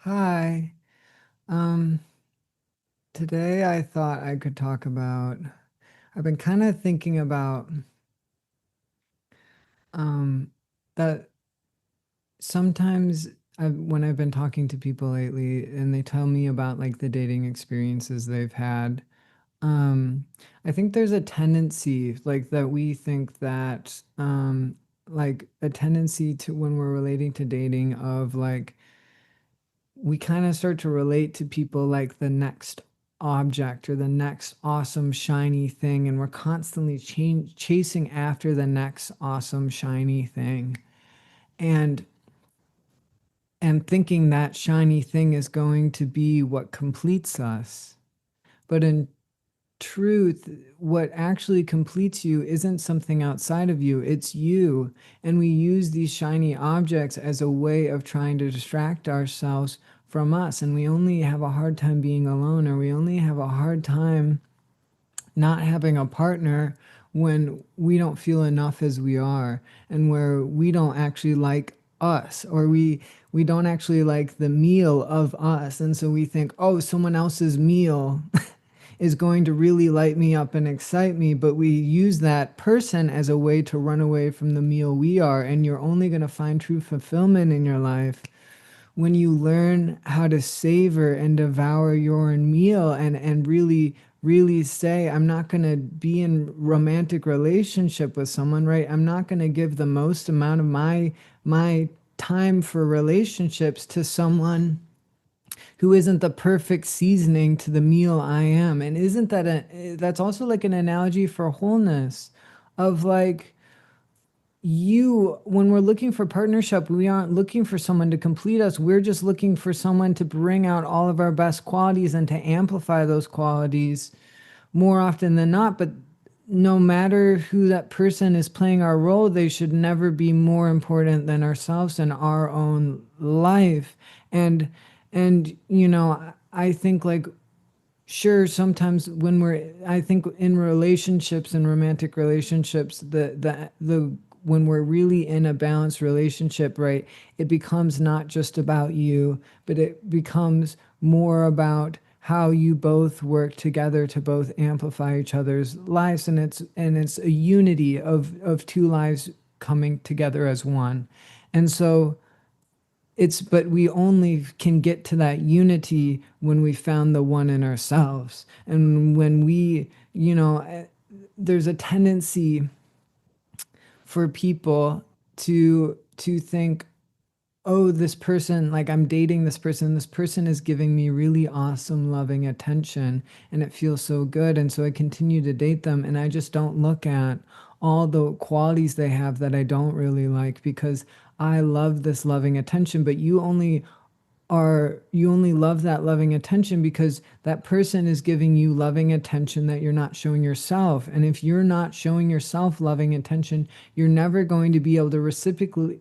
Hi. Today I thought I could talk about, I've been kind of thinking about that sometimes when I've been talking to people lately and they tell me about like the dating experiences they've had, um, I think there's a tendency like that we think that like a tendency to when we're relating to dating of like we kind of start to relate to people like the next object or the next awesome shiny thing, and we're constantly chasing after the next awesome shiny thing, and thinking that shiny thing is going to be what completes us. But in truth, what actually completes you isn't something outside of you, it's you. And we use these shiny objects as a way of trying to distract ourselves from us. And we only have a hard time being alone, or we only have a hard time not having a partner when we don't feel enough as we are, and where we don't actually like us, or we don't actually like the meal of us, and so we think, oh, someone else's meal is going to really light me up and excite me, but we use that person as a way to run away from the meal we are. And you're only going to find true fulfillment in your life when you learn how to savor and devour your own meal, and really say, I'm not going to be in romantic relationship with someone, right? I'm not going to give the most amount of my time for relationships to someone who isn't the perfect seasoning to the meal I am. And isn't that that's also like an analogy for wholeness, of like, you, when we're looking for partnership, we aren't looking for someone to complete us. We're just looking for someone to bring out all of our best qualities and to amplify those qualities more often than not. But no matter who that person is playing our role, they should never be more important than ourselves and our own life. And I think like, sure, sometimes when I think in relationships and romantic relationships, the when we're really in a balanced relationship, right, it becomes not just about you, but it becomes more about how you both work together to both amplify each other's lives, and it's a unity of two lives coming together as one. And so but we only can get to that unity when we found the one in ourselves. And when there's a tendency for people to think, oh, this person, like I'm dating this person is giving me really awesome loving attention and it feels so good, and so I continue to date them, and I just don't look at all the qualities they have that I don't really like, because I love this loving attention. But you only love that loving attention because that person is giving you loving attention that you're not showing yourself. And if you're not showing yourself loving attention, you're never going to be able to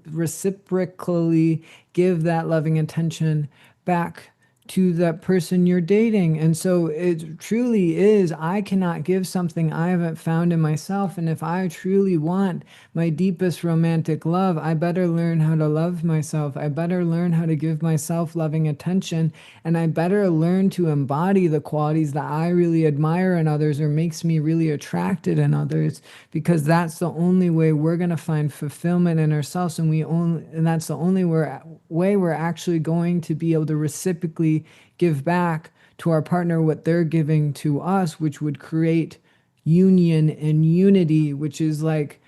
reciprocally give that loving attention back to that person you're dating. And so it truly is, I cannot give something I haven't found in myself. And if I truly want my deepest romantic love, I better learn how to love myself. I better learn how to give myself loving attention. And I better learn to embody the qualities that I really admire in others, or makes me really attracted in others, because that's the only way we're going to find fulfillment in ourselves. And that's the only way we're actually going to be able to reciprocally give back to our partner what they're giving to us, which would create union and unity, which is like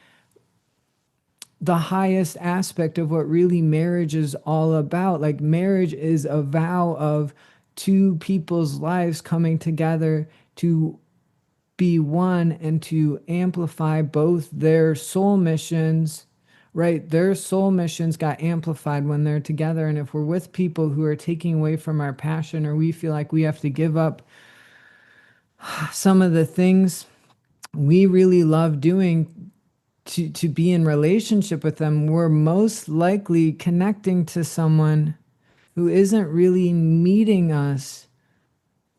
the highest aspect of what really marriage is all about. Like, marriage is a vow of two people's lives coming together to be one and to amplify both their soul missions, right? Their soul missions got amplified when they're together. And if we're with people who are taking away from our passion, or we feel like we have to give up some of the things we really love doing to be in relationship with them, we're most likely connecting to someone who isn't really meeting us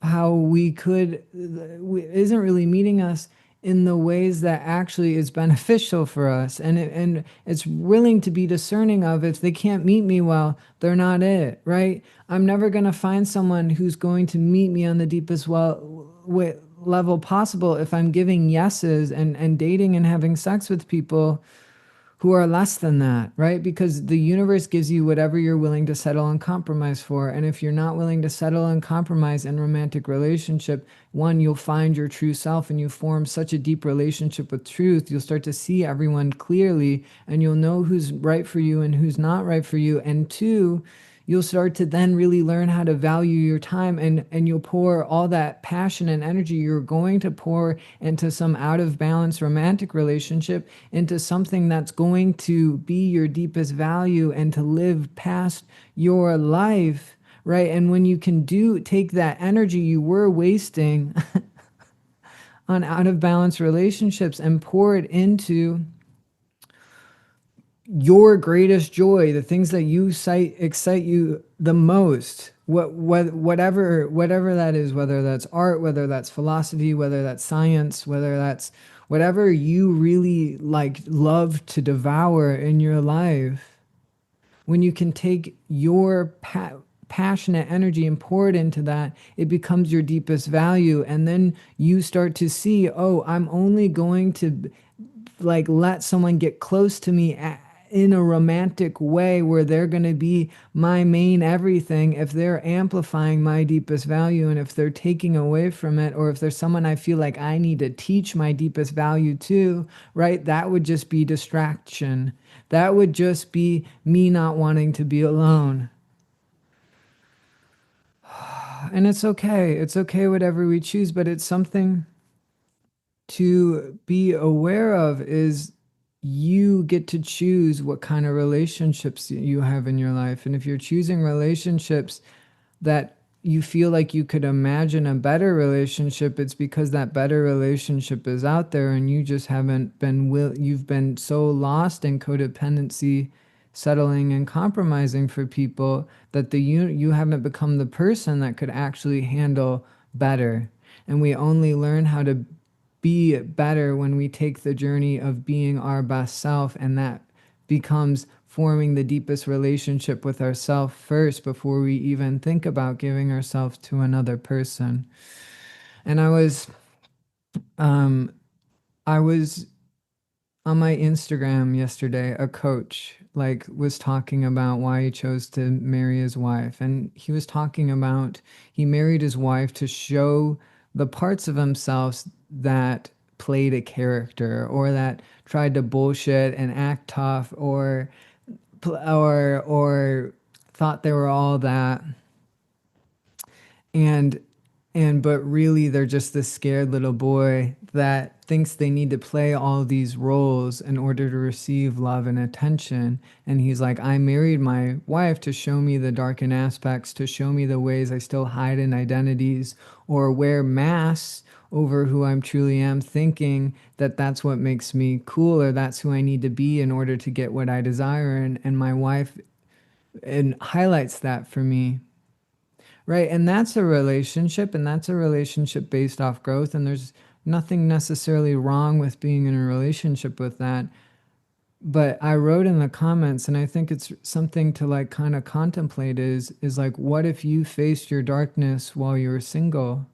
how we could isn't really meeting us in the ways that actually is beneficial for us, and it's willing to be discerning of, if they can't meet me well, they're not it, right? I'm never going to find someone who's going to meet me on the deepest level possible if I'm giving yeses and dating and having sex with people who are less than that, right? Because the universe gives you whatever you're willing to settle and compromise for. And if you're not willing to settle and compromise in romantic relationship, one, you'll find your true self and you form such a deep relationship with truth. You'll start to see everyone clearly and you'll know who's right for you and who's not right for you. And two, you'll start to then really learn how to value your time, and you'll pour all that passion and energy you're going to pour into some out of balance romantic relationship into something that's going to be your deepest value and to live past your life, right? And when you can take that energy you were wasting on out of balance relationships and pour it into your greatest joy, the things that excite you the most, whatever that is, whether that's art, whether that's philosophy, whether that's science, whether that's whatever you really like love to devour in your life, when you can take your passionate energy and pour it into that, it becomes your deepest value. And then you start to see, oh, I'm only going to like let someone get close to me in a romantic way where they're going to be my main everything if they're amplifying my deepest value, and if they're taking away from it, or if there's someone I feel like I need to teach my deepest value to, right? That would just be distraction. That would just be me not wanting to be alone. And it's okay. It's okay whatever we choose, but it's something to be aware of, is you get to choose what kind of relationships you have in your life. And if you're choosing relationships that you feel like you could imagine a better relationship, it's because that better relationship is out there and you just haven't you've been so lost in codependency, settling and compromising for people, that you haven't become the person that could actually handle better. And we only learn how to be better when we take the journey of being our best self, and that becomes forming the deepest relationship with ourselves first before we even think about giving ourselves to another person. And um I was on my Instagram yesterday, a coach like was talking about why he chose to marry his wife, and he was talking about he married his wife to show the parts of himself that played a character, or that tried to bullshit and act tough, or thought they were all that, and but really they're just this scared little boy that thinks they need to play all these roles in order to receive love and attention. And he's like, I married my wife to show me the darkened aspects, to show me the ways I still hide in identities or wear masks over who I'm truly am, thinking that that's what makes me cool, or that's who I need to be in order to get what I desire. And my wife and highlights that for me. Right. And that's a relationship, and that's a relationship based off growth. And there's nothing necessarily wrong with being in a relationship with that. But I wrote in the comments, and I think it's something to like kind of contemplate, is like, what if you faced your darkness while you were single?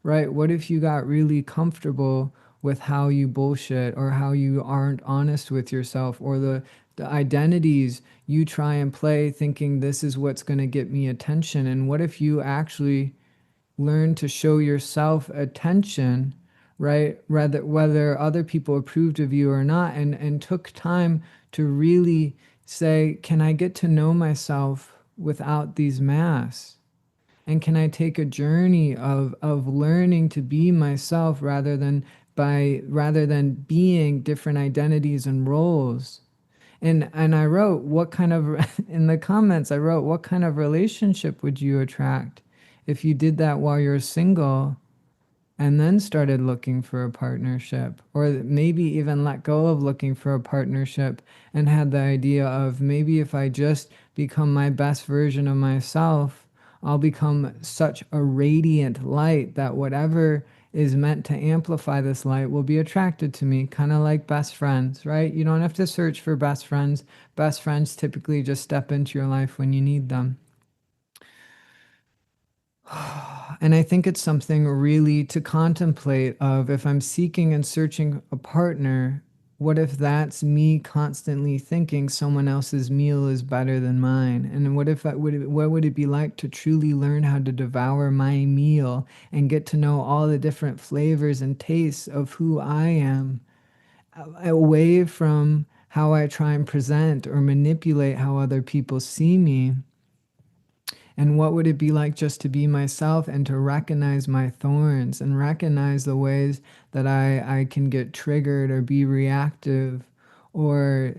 Right? What if you got really comfortable with how you bullshit, or how you aren't honest with yourself, or the identities you try and play thinking this is what's going to get me attention? And what if you actually learn to show yourself attention, right? Rather, whether other people approved of you or not, and took time to really say, can I get to know myself without these masks? And can I take a journey of learning to be myself rather than being different identities and roles? And I wrote, what kind of in the comments I wrote, what kind of relationship would you attract if you did that while you're single and then started looking for a partnership, or maybe even let go of looking for a partnership and had the idea of, maybe if I just become my best version of myself, I'll become such a radiant light that whatever is meant to amplify this light will be attracted to me, kind of like best friends, right? You don't have to search for best friends. Best friends typically just step into your life when you need them. And I think it's something really to contemplate of, if I'm seeking and searching a partner, what if that's me constantly thinking someone else's meal is better than mine? And what if what would it be like to truly learn how to devour my meal and get to know all the different flavors and tastes of who I am, away from how I try and present or manipulate how other people see me? And what would it be like just to be myself and to recognize my thorns and recognize the ways that I can get triggered or be reactive, or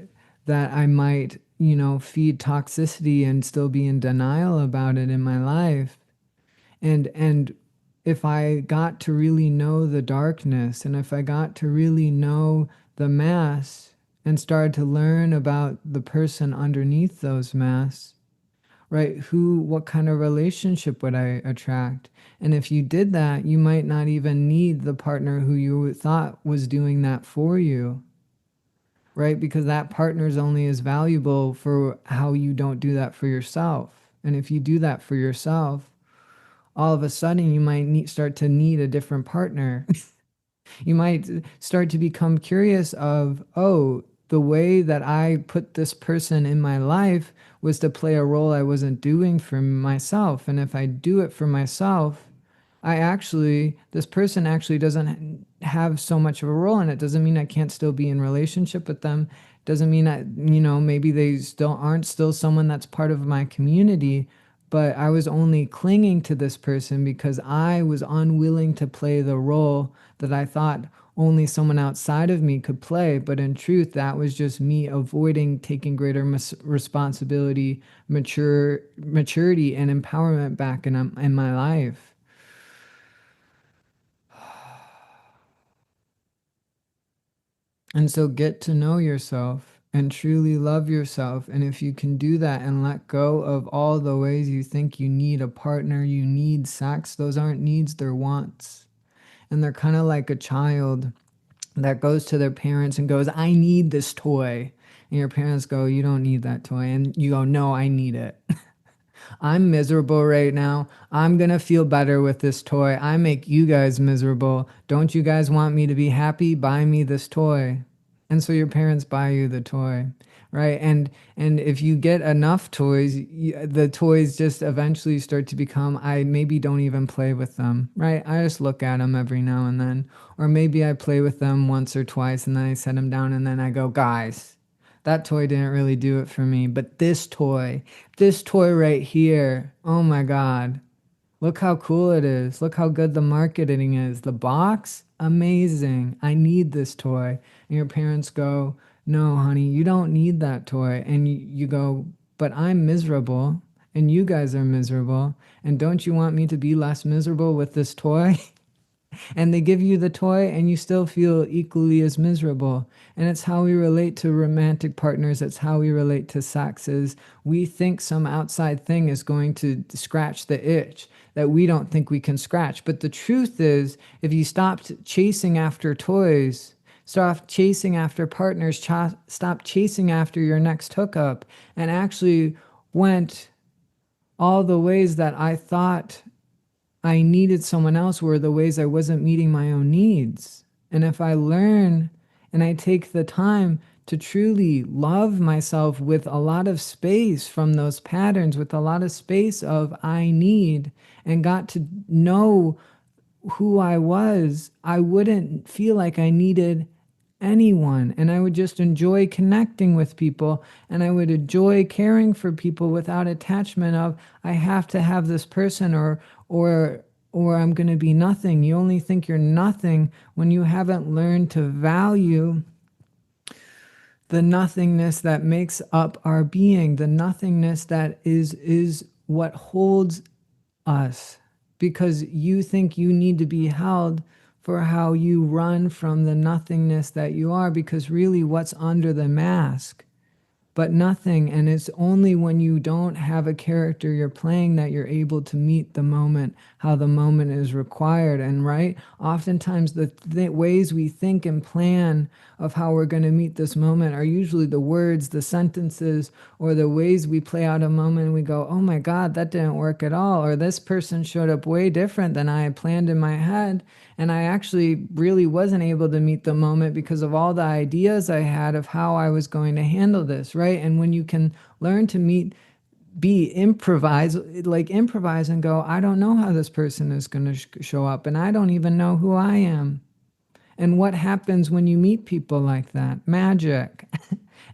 that I might, feed toxicity and still be in denial about it in my life. And if I got to really know the darkness, and if I got to really know the mask and started to learn about the person underneath those masks, right? What kind of relationship would I attract? And if you did that, you might not even need the partner who you thought was doing that for you, right? Because that partner is only as valuable for how you don't do that for yourself. And if you do that for yourself, all of a sudden you might start to need a different partner. You might start to become curious of, oh, the way that I put this person in my life was to play a role I wasn't doing for myself. And if I do it for myself, this person actually doesn't have so much of a role in it. Doesn't mean I can't still be in relationship with them. Doesn't mean that, maybe they still aren't still someone that's part of my community, but I was only clinging to this person because I was unwilling to play the role that I thought only someone outside of me could play. But in truth, that was just me avoiding taking greater responsibility, maturity, and empowerment back in my life. And so get to know yourself and truly love yourself. And if you can do that and let go of all the ways you think you need a partner, you need sex, those aren't needs, they're wants. And they're kind of like a child that goes to their parents and goes, I need this toy. And your parents go, you don't need that toy. And you go, no, I need it. I'm miserable right now. I'm going to feel better with this toy. I make you guys miserable. Don't you guys want me to be happy? Buy me this toy. And so your parents buy you the toy, right? And if you get enough toys, the toys just eventually start to become, I maybe don't even play with them, right? I just look at them every now and then. Or maybe I play with them once or twice and then I set them down and then I go, guys, that toy didn't really do it for me. But this toy right here, oh my God, look how cool it is. Look how good the marketing is. The box, amazing. I need this toy. And your parents go, no, honey, you don't need that toy. And you go, but I'm miserable and you guys are miserable. And don't you want me to be less miserable with this toy? And they give you the toy and you still feel equally as miserable. And it's how we relate to romantic partners. It's how we relate to sex. Is we think some outside thing is going to scratch the itch that we don't think we can scratch. But the truth is, if you stopped chasing after toys, stop chasing after partners, stop chasing after your next hookup, and actually went all the ways that I thought I needed someone else were the ways I wasn't meeting my own needs. And if I learn and I take the time to truly love myself with a lot of space from those patterns, with a lot of space of I need, and got to know who I was, I wouldn't feel like I needed anyone. And I would just enjoy connecting with people, and I would enjoy caring for people without attachment of I have to have this person, or or I'm going to be nothing. You only think you're nothing when you haven't learned to value the nothingness that makes up our being, the nothingness that is what holds us, because you think you need to be held for how you run from the nothingness that you are, because really what's under the mask but nothing. And it's only when you don't have a character you're playing that you're able to meet the moment, how the moment is required. And right, oftentimes the ways we think and plan of how we're going to meet this moment are usually the words, the sentences, or the ways we play out a moment and we go, oh my God, that didn't work at all. Or this person showed up way different than I had planned in my head. And I actually really wasn't able to meet the moment because of all the ideas I had of how I was going to handle this, right? And when you can learn to improvise and go, I don't know how this person is going to show up, and I don't even know who I am. And what happens when you meet people like that? Magic.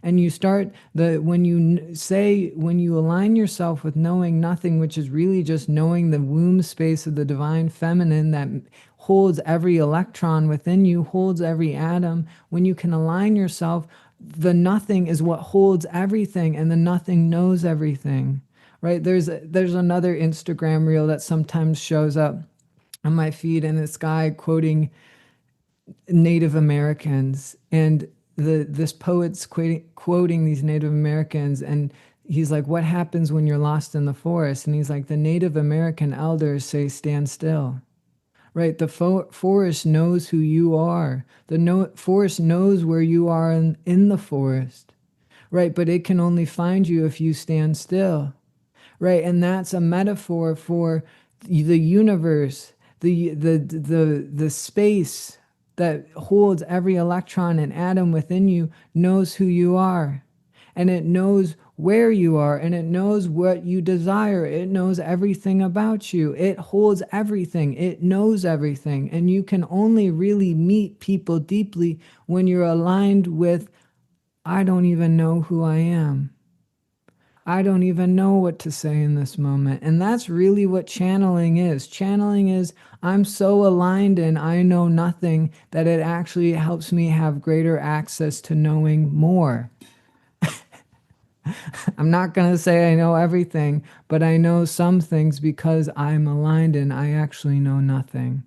And you start when you align yourself with knowing nothing, which is really just knowing the womb space of the divine feminine that holds every electron within you, holds every atom. When you can align yourself, the nothing is what holds everything, and the nothing knows everything, right? There's another Instagram reel that sometimes shows up on my feed, and this guy quoting Native Americans, and this poet's quoting these Native Americans, and he's like, what happens when you're lost in the forest? And he's like, the Native American elders say, stand still. Right? The forest knows who you are. The forest knows where you are in the forest. Right? But it can only find you if you stand still. Right? And that's a metaphor for the universe, the space that holds every electron and atom within you knows who you are. And it knows where you are, and it knows what you desire. It knows everything about you. It holds everything. It knows everything. And you can only really meet people deeply when you're aligned with, I don't even know who I am. I don't even know what to say in this moment. And that's really what channeling is. Channeling is, I'm so aligned and I know nothing that it actually helps me have greater access to knowing more. I'm not going to say I know everything, but I know some things because I'm aligned and I actually know nothing.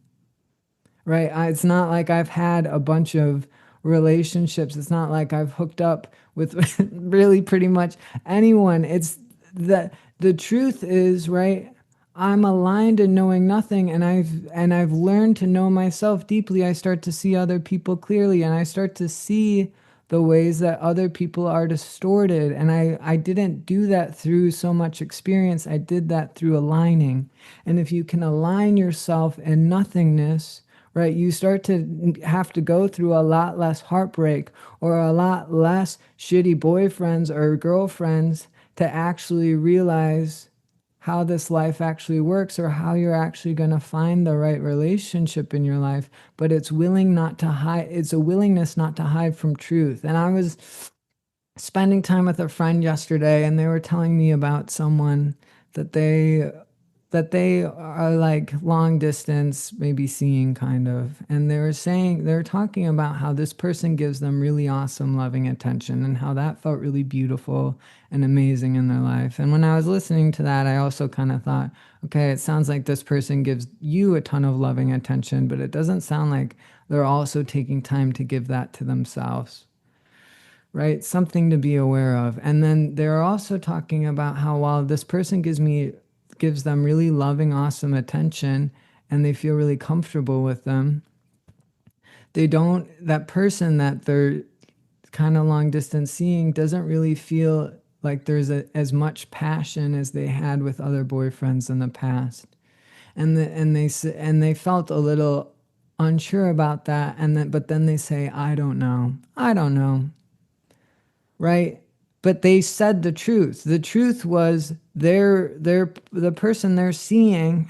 Right? It's not like I've had a bunch of relationships. It's not like I've hooked up with really pretty much anyone. It's the truth is, right? I'm aligned in knowing nothing, and I've learned to know myself deeply. I start to see other people clearly, and I start to see the ways that other people are distorted. And I didn't do that through so much experience. I did that through aligning. And if you can align yourself in nothingness, right, you start to have to go through a lot less heartbreak or a lot less shitty boyfriends or girlfriends to actually realize how this life actually works, or how you're actually going to find the right relationship in your life. But it's a willingness not to hide from truth. And I was spending time with a friend yesterday, and they were telling me about someone that they are like long distance, maybe seeing kind of. And they were talking about how this person gives them really awesome, loving attention, and how that felt really beautiful and amazing in their life. And when I was listening to that, I also kind of thought, okay, it sounds like this person gives you a ton of loving attention, but it doesn't sound like they're also taking time to give that to themselves. Right? Something to be aware of. And then they're also talking about how while this person gives them really loving, awesome attention, and they feel really comfortable with them, that person that they're kind of long distance seeing doesn't really feel like there's as much passion as they had with other boyfriends in the past. And they felt a little unsure about that. But then they say, I don't know. Right? But they said the truth. The truth was the person they're seeing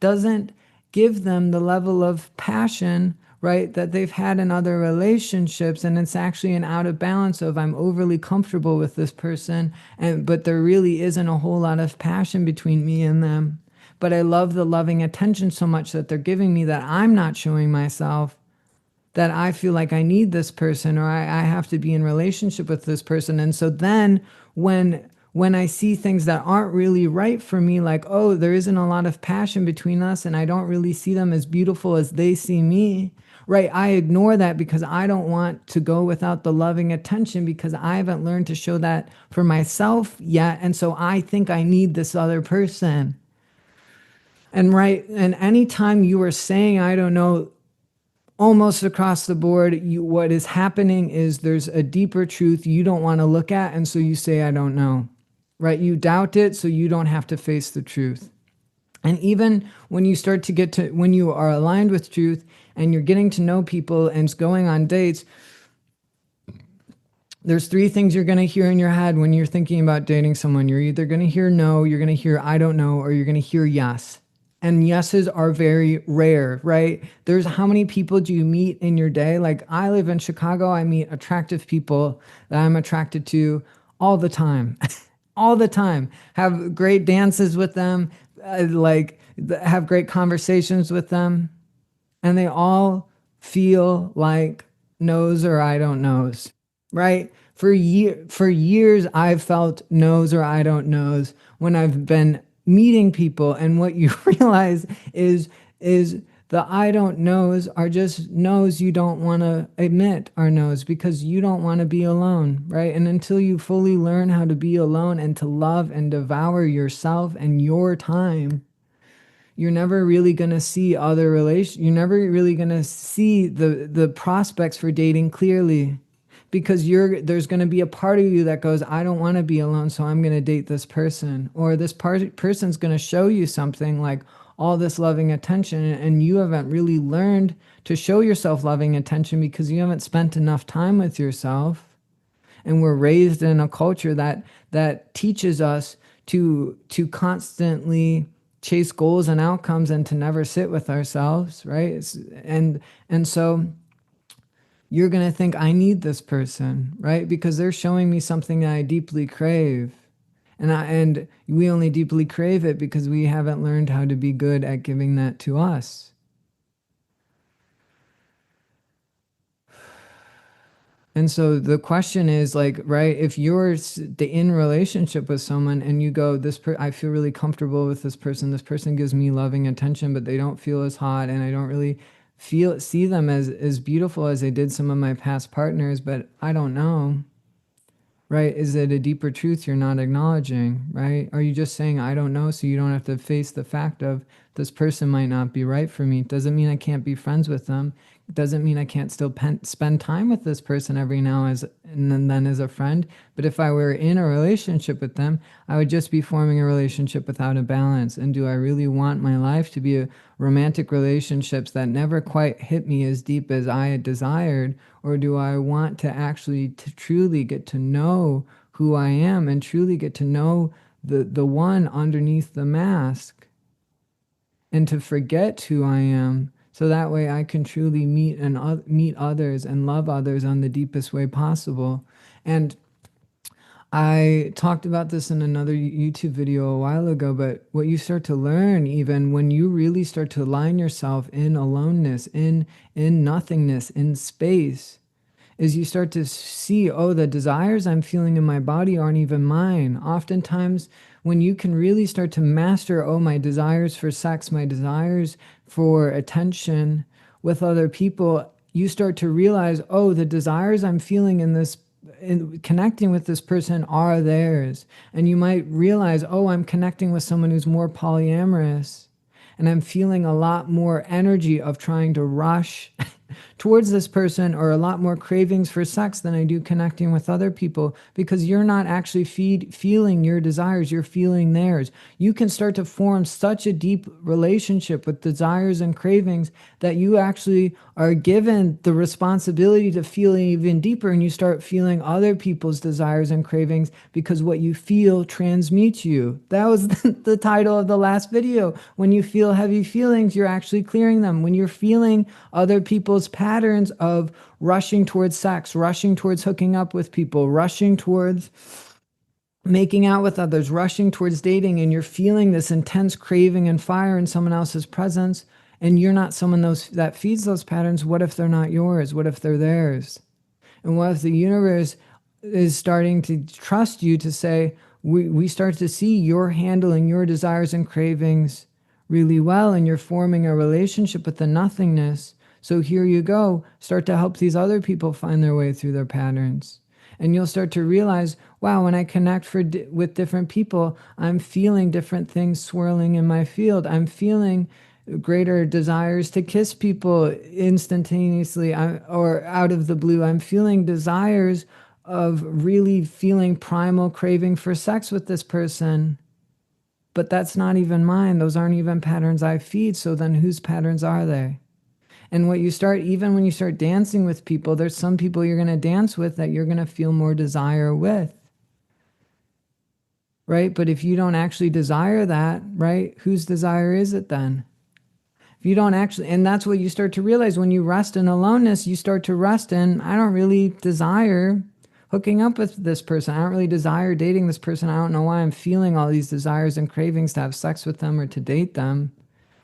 doesn't give them the level of passion, right, that they've had in other relationships. And it's actually an out of balance of, I'm overly comfortable with this person, but there really isn't a whole lot of passion between me and them. But I love the loving attention so much that they're giving me that I'm not showing myself, that I feel like I need this person, or I have to be in relationship with this person. And so then when when I see things that aren't really right for me, like, oh, there isn't a lot of passion between us and I don't really see them as beautiful as they see me, right? I ignore that because I don't want to go without the loving attention because I haven't learned to show that for myself yet. And so I think I need this other person. And right, and anytime you are saying, I don't know, almost across the board, what is happening is there's a deeper truth you don't want to look at. And so you say, I don't know, right? You doubt it so you don't have to face the truth. And even when you start to get to, when you are aligned with truth and you're getting to know people and going on dates, there's three things you're going to hear in your head when you're thinking about dating someone. You're either going to hear no, you're going to hear I don't know, or you're going to hear yes. And yeses are very rare, right? There's how many people do you meet in your day? Like I live in Chicago, I meet attractive people that I'm attracted to all the time, all the time. Have great dances with them, have great conversations with them. And they all feel like no's or I don't knows, right? For years, I've felt no's or I don't knows when I've been meeting people, and what you realize is the I don't knows are just no's you don't want to admit are no's because you don't want to be alone, right? And until you fully learn how to be alone and to love and devour yourself and your time, you're never really going to see other relations. You're never really going to see the prospects for dating clearly. Because there's going to be a part of you that goes, I don't want to be alone, so I'm going to date this person. Or this person's going to show you something like all this loving attention, and you haven't really learned to show yourself loving attention because you haven't spent enough time with yourself. And we're raised in a culture that teaches us to constantly chase goals and outcomes and to never sit with ourselves, right? And so you're going to think, I need this person, right? Because they're showing me something that I deeply crave. And we only deeply crave it because we haven't learned how to be good at giving that to us. And so the question is like, right, if you're in relationship with someone and you go, I feel really comfortable with this person gives me loving attention, but they don't feel as hot and I don't really see them as beautiful as they did some of my past partners, but I don't know, right? Is it a deeper truth you're not acknowledging, right? Are you just saying, I don't know, so you don't have to face the fact of this person might not be right for me? Doesn't mean I can't be friends with them. It doesn't mean I can't still spend time with this person every now and then as a friend. But if I were in a relationship with them, I would just be forming a relationship without a balance. And do I really want my life to be a romantic relationships that never quite hit me as deep as I had desired? Or do I want to actually truly get to know who I am and truly get to know the one underneath the mask and to forget who I am? So that way I can truly meet others and love others on the deepest way possible. And I talked about this in another YouTube video a while ago, but what you start to learn even when you really start to align yourself in aloneness, in nothingness, in space, is you start to see, oh, the desires I'm feeling in my body aren't even mine. Oftentimes, when you can really start to master, oh, my desires for sex, my desires for attention with other people, you start to realize, oh, the desires I'm feeling in connecting with this person are theirs. And you might realize, oh, I'm connecting with someone who's more polyamorous, and I'm feeling a lot more energy of trying to rush towards this person, or a lot more cravings for sex than I do connecting with other people, because you're not actually feeling your desires, you're feeling theirs. You can start to form such a deep relationship with desires and cravings that you actually are given the responsibility to feel even deeper, and you start feeling other people's desires and cravings because what you feel transmutes you. That was the title of the last video. When you feel heavy feelings, you're actually clearing them. When you're feeling other people's patterns of rushing towards sex, rushing towards hooking up with people, rushing towards making out with others, rushing towards dating, and you're feeling this intense craving and fire in someone else's presence, and you're not someone that feeds those patterns, what if they're not yours? What if they're theirs? And what if the universe is starting to trust you to say, we start to see you're handling your desires and cravings really well, and you're forming a relationship with the nothingness. So here you go, start to help these other people find their way through their patterns. And you'll start to realize, wow, when I connect with different people, I'm feeling different things swirling in my field. I'm feeling greater desires to kiss people instantaneously or out of the blue. I'm feeling desires of really feeling primal craving for sex with this person. But that's not even mine. Those aren't even patterns I feed. So then whose patterns are they? And what you start, even when you start dancing with people, there's some people you're going to dance with that you're going to feel more desire with. Right? But if you don't actually desire that, right, whose desire is it then? If you don't actually, and that's what you start to realize when you rest in aloneness, you start to rest in, I don't really desire hooking up with this person. I don't really desire dating this person. I don't know why I'm feeling all these desires and cravings to have sex with them or to date them,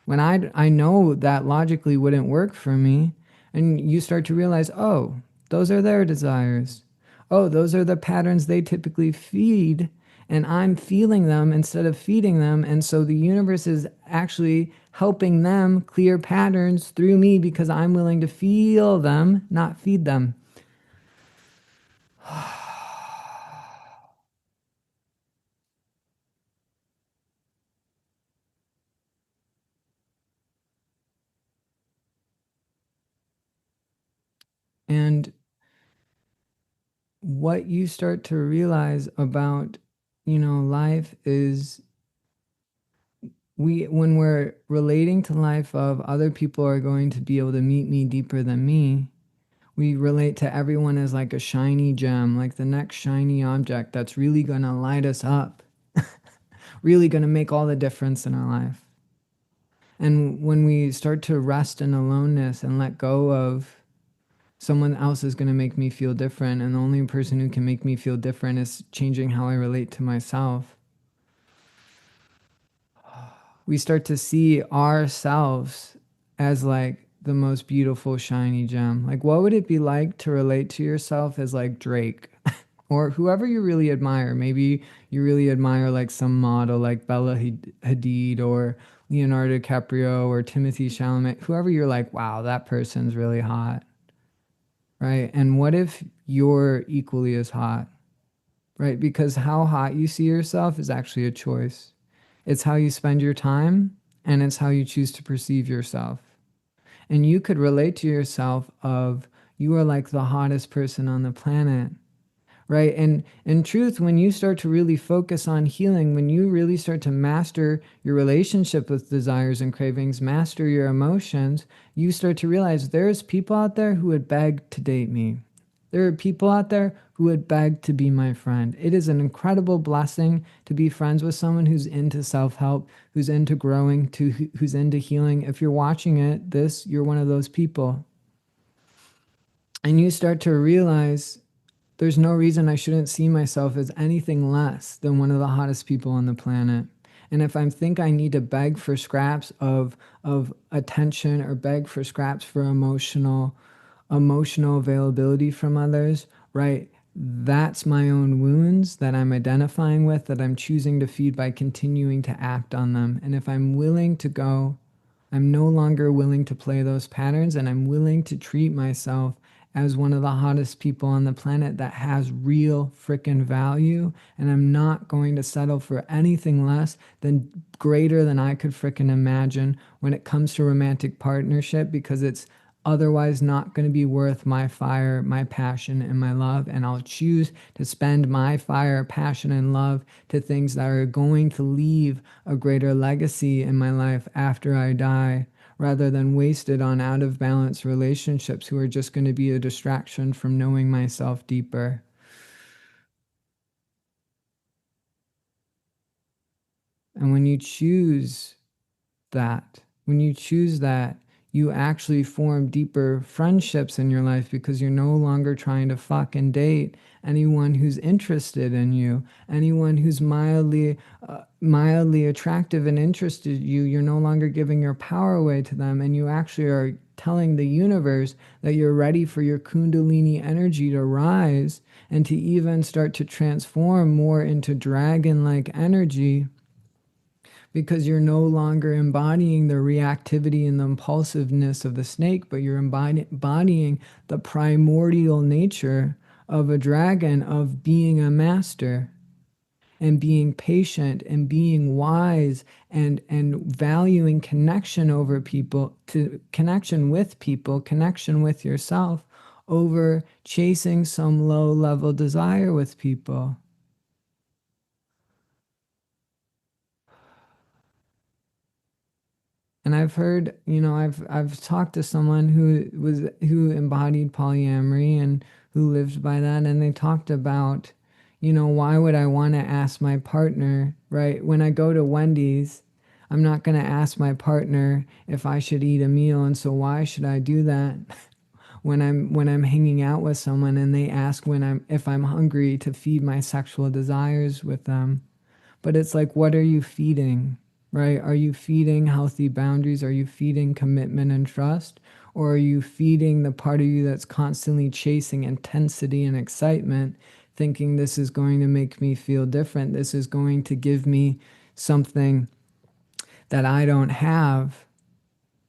when I know that logically wouldn't work for me. And you start to realize, oh, those are their desires. Oh, those are the patterns they typically feed, and I'm feeling them instead of feeding them. And so the universe is actually helping them clear patterns through me because I'm willing to feel them, not feed them. And what you start to realize about, life is, when we're relating to life of other people are going to be able to meet me deeper than me, we relate to everyone as like a shiny gem, like the next shiny object that's really going to light us up, really going to make all the difference in our life. And when we start to rest in aloneness and let go of someone else is going to make me feel different, and the only person who can make me feel different is changing how I relate to myself, we start to see ourselves as like the most beautiful shiny gem. Like, what would it be like to relate to yourself as like Drake or whoever you really admire? Maybe you really admire like some model like Bella Hadid or Leonardo DiCaprio or Timothy Chalamet, whoever you're like, wow, that person's really hot, right? And what if you're equally as hot, right? Because how hot you see yourself is actually a choice. It's how you spend your time, and it's how you choose to perceive yourself. And you could relate to yourself of, you are like the hottest person on the planet, right? And in truth, when you start to really focus on healing, when you really start to master your relationship with desires and cravings, master your emotions, you start to realize there's people out there who would beg to date me. There are people out there who would beg to be my friend. It is an incredible blessing to be friends with someone who's into self-help, who's into growing, who's into healing. If you're watching you're one of those people. And you start to realize there's no reason I shouldn't see myself as anything less than one of the hottest people on the planet. And if I think I need to beg for scraps of attention or beg for scraps for emotional availability from others, right? That's my own wounds that I'm identifying with, that I'm choosing to feed by continuing to act on them. And if I'm willing to go, I'm no longer willing to play those patterns, and I'm willing to treat myself as one of the hottest people on the planet that has real freaking value. And I'm not going to settle for anything less than greater than I could freaking imagine when it comes to romantic partnership, because it's otherwise not going to be worth my fire, my passion, and my love. And I'll choose to spend my fire, passion, and love to things that are going to leave a greater legacy in my life after I die, rather than wasted on out of balance relationships who are just going to be a distraction from knowing myself deeper. And when you choose that, you actually form deeper friendships in your life, because you're no longer trying to fuck and date anyone who's interested in you, anyone who's mildly attractive and interested in you. You're no longer giving your power away to them, and you actually are telling the universe that you're ready for your kundalini energy to rise and to even start to transform more into dragon-like energy, because you're no longer embodying the reactivity and the impulsiveness of the snake, but you're embodying the primordial nature of a dragon, of being a master and being patient and being wise, and valuing connection over people, to connection with people, connection with yourself, over chasing some low level desire with people. And I've heard, I've talked to someone who embodied polyamory and who lived by that, and they talked about, why would I want to ask my partner, right? When I go to Wendy's, I'm not going to ask my partner if I should eat a meal, and so why should I do that when I'm hanging out with someone and they ask if I'm hungry to feed my sexual desires with them? But it's like, what are you feeding, right? Are you feeding healthy boundaries? Are you feeding commitment and trust? Or are you feeding the part of you that's constantly chasing intensity and excitement, thinking this is going to make me feel different? This is going to give me something that I don't have,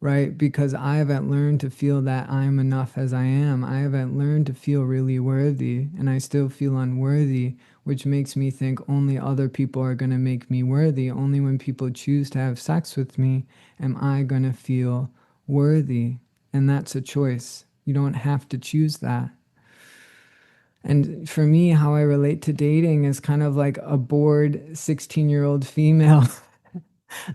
right? Because I haven't learned to feel that I'm enough as I am. I haven't learned to feel really worthy, and I still feel unworthy, which makes me think only other people are going to make me worthy. Only when people choose to have sex with me am I going to feel worthy. And that's a choice. You don't have to choose that. And for me, how I relate to dating is kind of like a bored 16-year-old female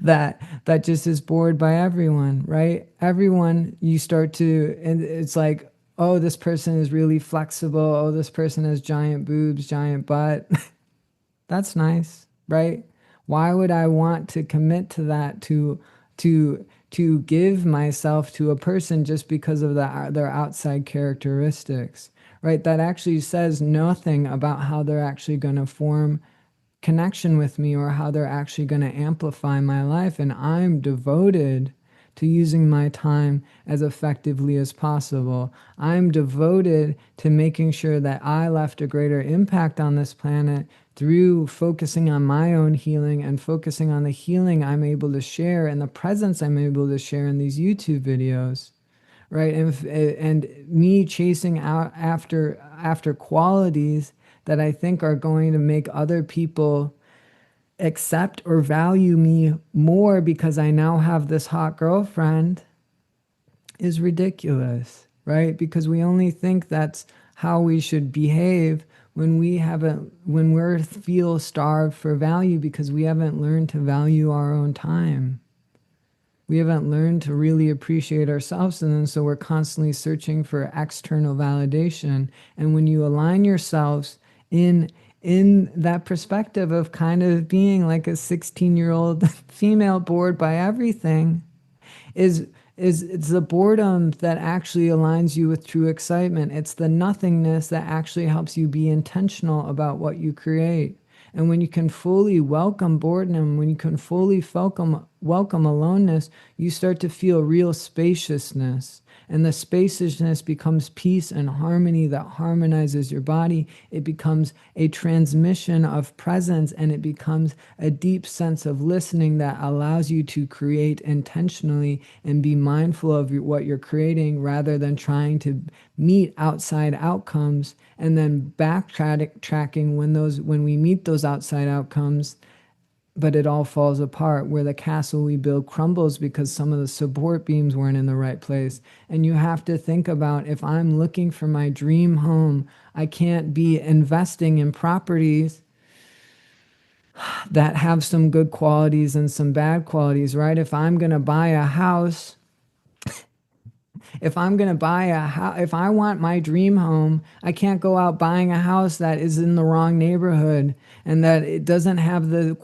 that just is bored by everyone, right? Everyone, you start to, and it's like, oh, this person is really flexible. Oh, this person has giant boobs, giant butt. That's nice, right? Why would I want to commit to that, to give myself to a person just because of their outside characteristics, right? That actually says nothing about how they're actually going to form connection with me, or how they're actually going to amplify my life. And I'm devoted to using my time as effectively as possible. I'm devoted to making sure that I left a greater impact on this planet through focusing on my own healing and focusing on the healing I'm able to share and the presence I'm able to share in these YouTube videos, right? And me chasing out after qualities that I think are going to make other people accept or value me more because I now have this hot girlfriend is ridiculous, right? Because we only think that's how we should behave when we're feel starved for value, because we haven't learned to value our own time. We haven't learned to really appreciate ourselves, and then so we're constantly searching for external validation. And when you align yourselves in that perspective of kind of being like a 16-year-old female bored by everything, is it's the boredom that actually aligns you with true excitement. It's the nothingness that actually helps you be intentional about what you create. And when you can fully welcome boredom, when you can fully welcome aloneness, you start to feel real spaciousness. And the spaciousness becomes peace and harmony that harmonizes your body. It becomes a transmission of presence, and it becomes a deep sense of listening that allows you to create intentionally and be mindful of what you're creating, rather than trying to meet outside outcomes and then backtracking when we meet those outside outcomes, but it all falls apart, where the castle we build crumbles because some of the support beams weren't in the right place. And you have to think about, if I'm looking for my dream home, I can't be investing in properties that have some good qualities and some bad qualities, right? If I'm going to buy a house, if I want my dream home, I can't go out buying a house that is in the wrong neighborhood and that it doesn't have the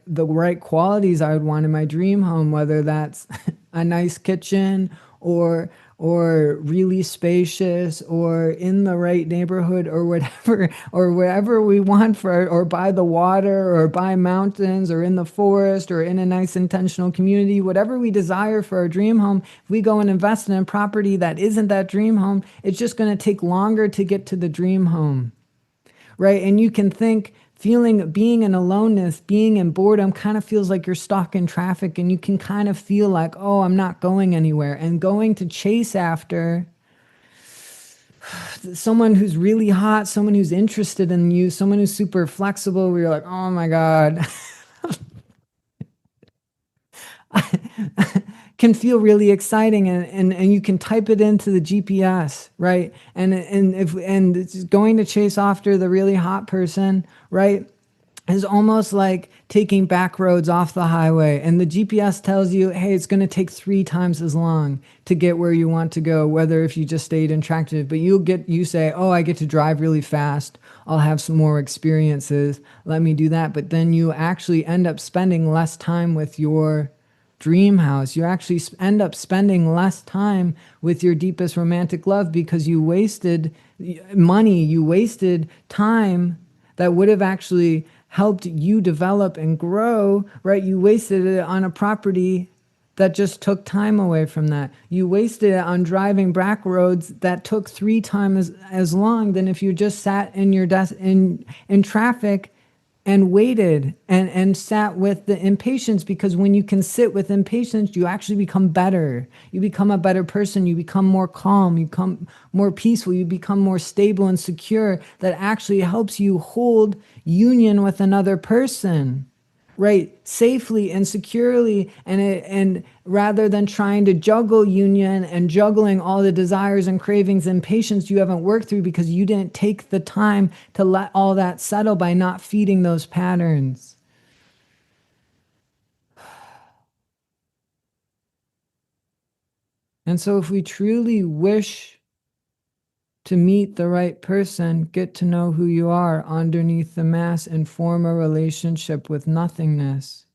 right qualities I would want in my dream home, whether that's a nice kitchen or really spacious or in the right neighborhood or whatever, or wherever we want for, or by the water or by mountains or in the forest or in a nice intentional community, whatever we desire for our dream home, if we go and invest in a property that isn't that dream home, it's just going to take longer to get to the dream home, right? And you can think being in aloneness, being in boredom kind of feels like you're stuck in traffic, and you can kind of feel like, oh, I'm not going anywhere. And going to chase after someone who's really hot, someone who's interested in you, someone who's super flexible, where you're like, oh my God, can feel really exciting, and you can type it into the GPS, right? And it's going to chase after the really hot person, right, is almost like taking back roads off the highway, and the GPS tells you, hey, it's going to take 3 times as long to get where you want to go, whether if you just stayed in tractor. But you say, oh, I get to drive really fast, I'll have some more experiences, let me do that. But then you actually end up spending less time with your dream house. You actually end up spending less time with your deepest romantic love because you wasted money, you wasted time that would have actually helped you develop and grow, right? You wasted it on a property that just took time away from that. You wasted it on driving back roads that took 3 times as long than if you just sat in your desk in traffic and waited and sat with the impatience. Because when you can sit with impatience, you actually become better. You become a better person. You become more calm. You become more peaceful. You become more stable and secure. That actually helps you hold union with another person, right, safely and securely, and rather than trying to juggle union and juggling all the desires and cravings and patience you haven't worked through because you didn't take the time to let all that settle by not feeding those patterns. And so if we truly wish to meet the right person, get to know who you are underneath the mask, and form a relationship with nothingness,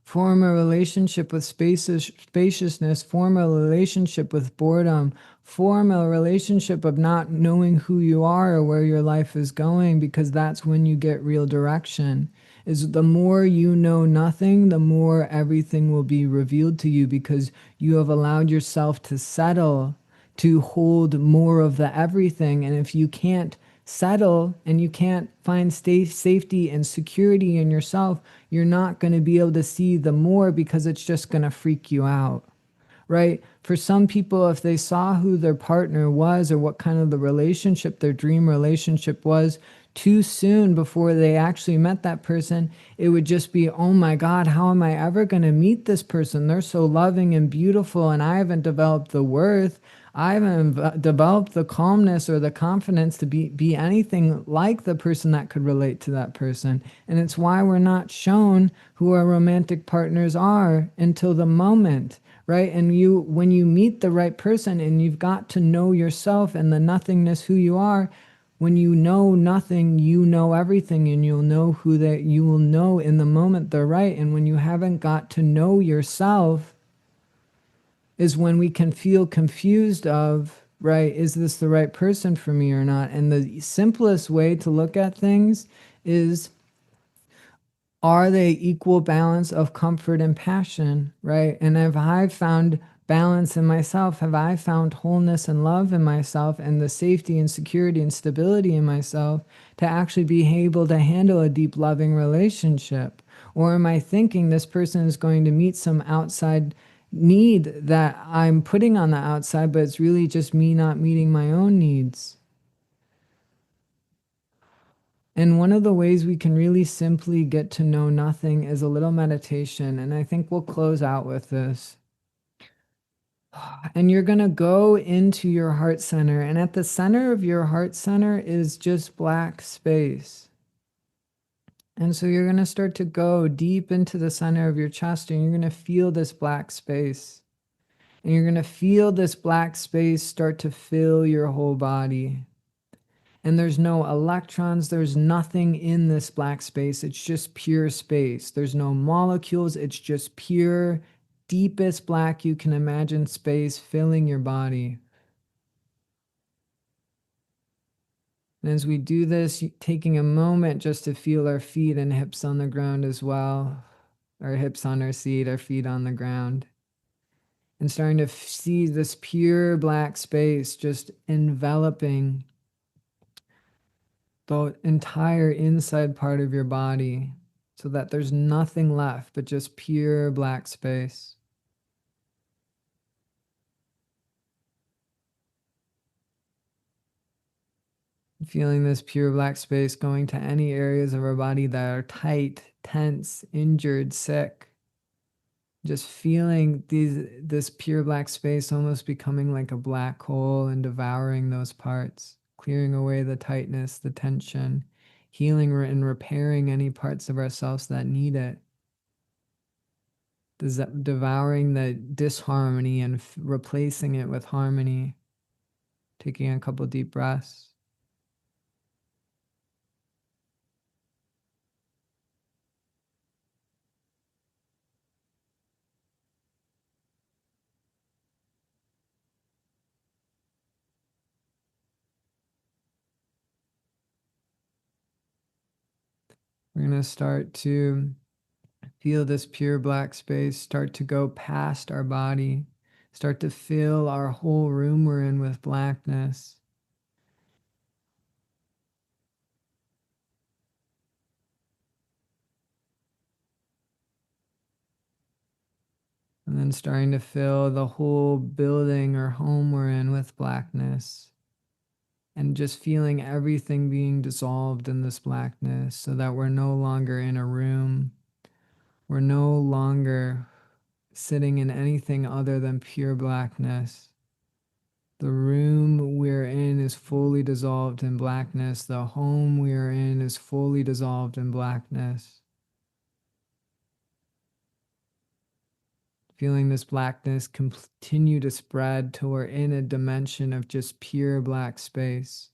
form a relationship with spaciousness, form a relationship with boredom, form a relationship of not knowing who you are or where your life is going, because that's when you get real direction. Is the more you know nothing, the more everything will be revealed to you, because you have allowed yourself to settle to hold more of the everything. And if you can't settle and you can't find safety and security in yourself, you're not going to be able to see the more, because it's just going to freak you out, right? For some people, if they saw who their partner was or what kind of the relationship, their dream relationship was, too soon before they actually met that person, it would just be, oh my God, how am I ever going to meet this person? They're so loving and beautiful, and I haven't developed the worth, I haven't developed the calmness or the confidence to be anything like the person that could relate to that person. And it's why we're not shown who our romantic partners are until the moment, right? And when you meet the right person and you've got to know yourself and the nothingness, who you are, when you know nothing, you know everything, and you will know in the moment they're right. And when you haven't got to know yourself is when we can feel confused of, right, is this the right person for me or not? And the simplest way to look at things is, are they equal balance of comfort and passion, right? And have I found balance in myself? Have I found wholeness and love in myself, and the safety and security and stability in myself to actually be able to handle a deep, loving relationship? Or am I thinking this person is going to meet some outside need that I'm putting on the outside, but it's really just me not meeting my own needs? And one of the ways we can really simply get to know nothing is a little meditation. And I think we'll close out with this. And you're going to go into your heart center. And at the center of your heart center is just black space. And so you're going to start to go deep into the center of your chest, and you're going to feel this black space. And you're going to feel this black space start to fill your whole body. And there's no electrons, there's nothing in this black space. It's just pure space. There's no molecules, it's just pure deepest black you can imagine space filling your body. And as we do this, taking a moment just to feel our feet and hips on the ground as well, our hips on our seat, our feet on the ground, and starting to see this pure black space just enveloping the entire inside part of your body so that there's nothing left but just pure black space. Feeling this pure black space going to any areas of our body that are tight, tense, injured, sick. Just feeling this pure black space almost becoming like a black hole and devouring those parts, clearing away the tightness, the tension, healing and repairing any parts of ourselves that need it. Devouring the disharmony and replacing it with harmony. Taking a couple deep breaths. We're going to start to feel this pure black space start to go past our body, start to fill our whole room we're in with blackness. And then starting to fill the whole building or home we're in with blackness. And just feeling everything being dissolved in this blackness so that we're no longer in a room. We're no longer sitting in anything other than pure blackness. The room we're in is fully dissolved in blackness. The home we are in is fully dissolved in blackness. Feeling this blackness continue to spread till we're in a dimension of just pure black space.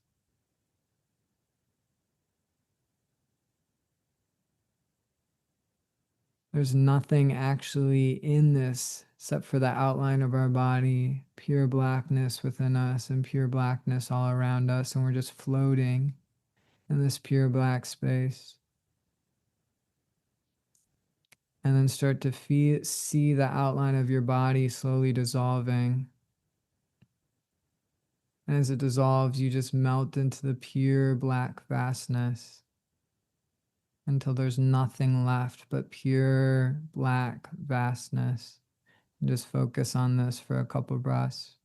There's nothing actually in this except for the outline of our body, pure blackness within us and pure blackness all around us, and we're just floating in this pure black space. And then start to see the outline of your body slowly dissolving. And as it dissolves, you just melt into the pure black vastness until there's nothing left but pure black vastness. And just focus on this for a couple breaths.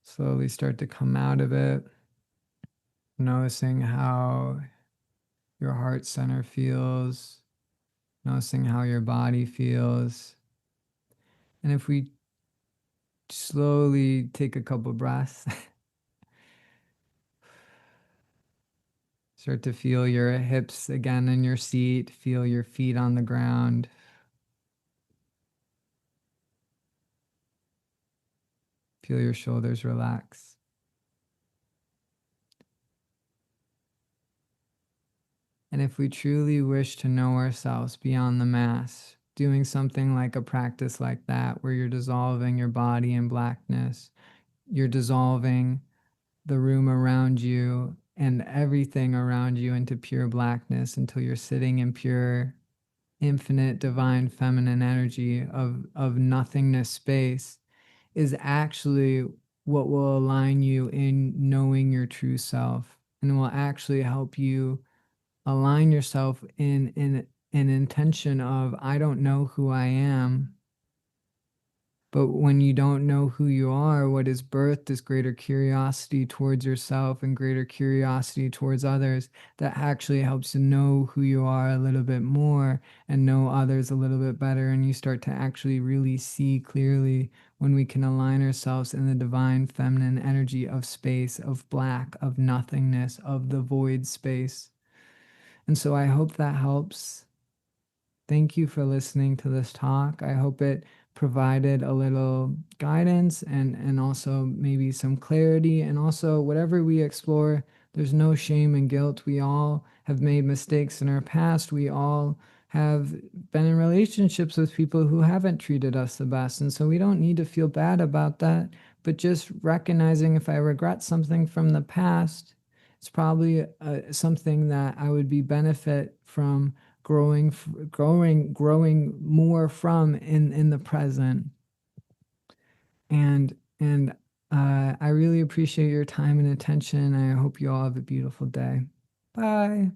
Slowly start to come out of it, noticing how your heart center feels, noticing how your body feels. And if we slowly take a couple breaths, start to feel your hips again in your seat, feel your feet on the ground. Feel your shoulders relax. And if we truly wish to know ourselves beyond the mass, doing something like a practice like that, where you're dissolving your body in blackness, you're dissolving the room around you and everything around you into pure blackness until you're sitting in pure, infinite, divine, feminine energy of nothingness space, is actually what will align you in knowing your true self, and will actually help you align yourself in an intention of, I don't know who I am, But when you don't know who you are, what is birthed is greater curiosity towards yourself and greater curiosity towards others that actually helps you know who you are a little bit more and know others a little bit better. And you start to actually really see clearly when we can align ourselves in the divine feminine energy of space, of black, of nothingness, of the void space. And so I hope that helps. Thank you for listening to this talk. I hope it provided a little guidance and also maybe some clarity. And also, whatever we explore, there's no shame and guilt. We all have made mistakes in our past. We all have been in relationships with people who haven't treated us the best. And so we don't need to feel bad about that. But just recognizing if I regret something from the past, it's probably something that I would be benefit from growing more from in the present. And I really appreciate your time and attention. I hope you all have a beautiful day. Bye.